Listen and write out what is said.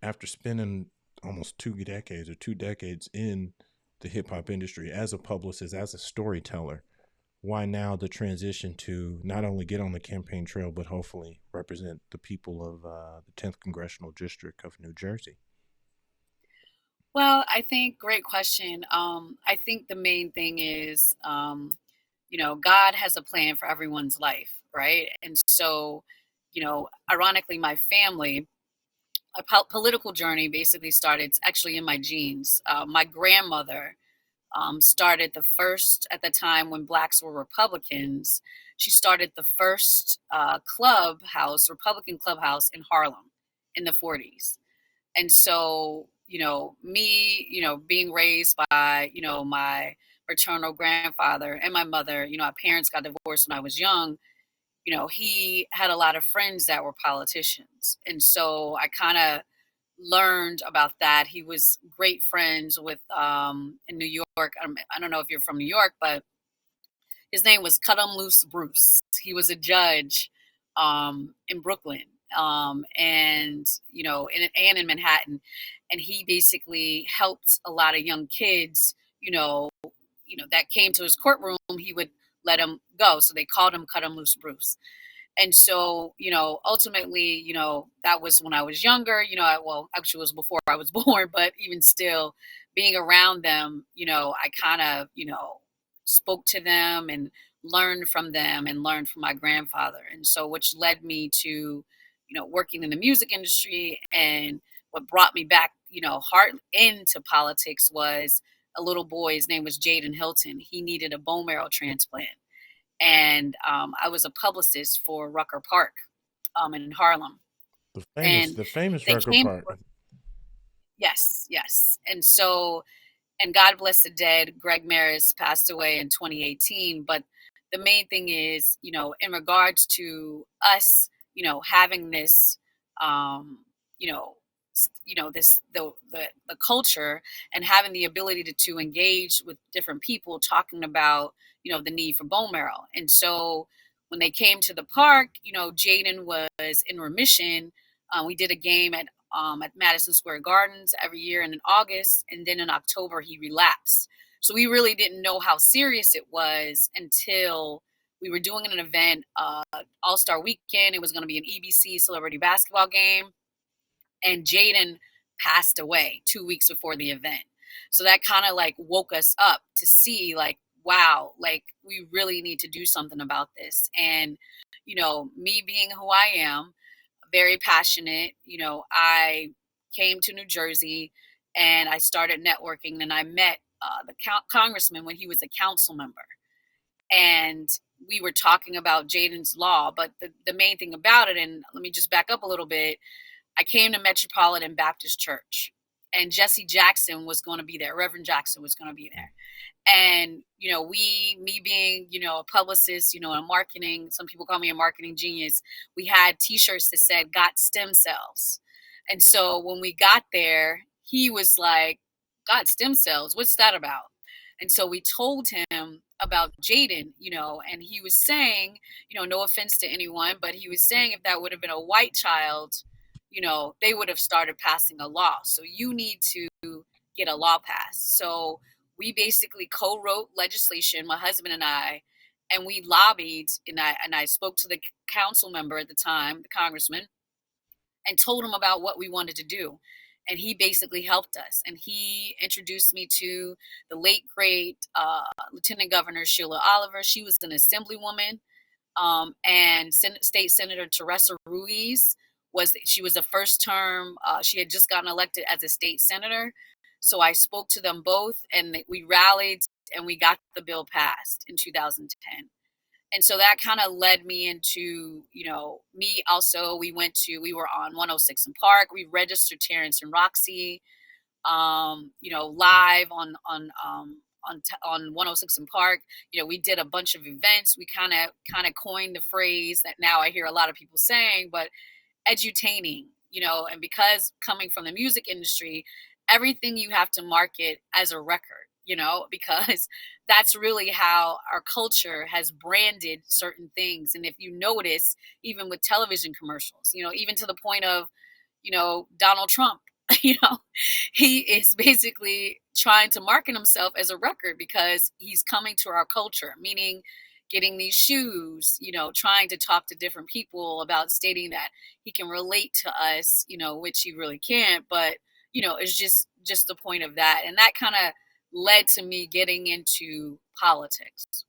after spending almost 2 decades or 2 decades in the hip hop industry as a publicist, as a storyteller, why now the transition to not only get on the campaign trail, but hopefully represent the people of the 10th Congressional District of New Jersey? Well, I think great question. I think the main thing is, God has a plan for everyone's life, right? And so, ironically, my family, a political journey basically started it's actually in my genes. My grandmother started the first, at the time when blacks were Republicans, she started the first clubhouse, Republican clubhouse in Harlem in the 40s. And so, me, being raised by, my maternal grandfather and my mother, our parents got divorced when I was young. He had a lot of friends that were politicians. And so I kind of learned about that. He was great friends with, in New York. I don't know if you're from New York, but his name was Cut 'em Loose Bruce. He was a judge in Brooklyn, and and in Manhattan, and he basically helped a lot of young kids. That came to his courtroom. He would let them go, so they called him Cut 'em Loose Bruce. And so, ultimately, that was when I was younger. Well, actually, it was before I was born, but even still, being around them, I kind of, spoke to them and learned from them and learned from my grandfather. And so, which led me to, working in the music industry. And what brought me back, hard into politics was a little boy. His name was Jaden Hilton. He needed a bone marrow transplant, and I was a publicist for Rucker Park in Harlem. And The famous they record came, part. yes, yes. And so, and God bless the dead, Greg Maris passed away in 2018. But the main thing is, in regards to us, having this, um, you know, this the culture and having the ability to engage with different people, talking about, the need for bone marrow. And so, when they came to the park, Jaden was in remission. We did a game at Madison Square Gardens every year, and in August, and then in October he relapsed. So we really didn't know how serious it was until we were doing an event, All Star Weekend. It was going to be an EBC celebrity basketball game, and Jaden passed away 2 weeks before the event. So that kind of like woke us up to see, like, wow, like we really need to do something about this. And me being who I am, very passionate. I came to New Jersey and I started networking, and I met the congressman when he was a council member. And we were talking about Jaden's law. But the main thing about it, and let me just back up a little bit, I came to Metropolitan Baptist Church, and Jesse Jackson was going to be there. Reverend Jackson was going to be there. And, me being, a publicist, in marketing, some people call me a marketing genius. We had t-shirts that said, got stem cells. And so when we got there, he was like, got stem cells, what's that about? And so we told him about Jaden, and he was saying, no offense to anyone, but he was saying if that would have been a white child, they would have started passing a law. So you need to get a law passed. So we basically co-wrote legislation, my husband and we lobbied, and I spoke to the council member at the time, the congressman, and told him about what we wanted to do. And he basically helped us. And he introduced me to the late great Lieutenant Governor Sheila Oliver. She was an assemblywoman, and State Senator Teresa Ruiz she was the first term. She had just gotten elected as a state senator. So I spoke to them both, and we rallied, and we got the bill passed in 2010. And so that kind of led me into, me also. We were on 106 in Park. We registered Terrence and Roxy, live on 106 in Park. We did a bunch of events. We kind of coined the phrase that now I hear a lot of people saying, but edutaining, and because coming from the music industry, everything you have to market as a record, because that's really how our culture has branded certain things. And if you notice, even with television commercials, even to the point of, Donald Trump. you know, he is basically trying to market himself as a record because he's coming to our culture, meaning getting these shoes, trying to talk to different people about stating that he can relate to us, which he really can't, but it's just the point of that. And that kind of led to me getting into politics.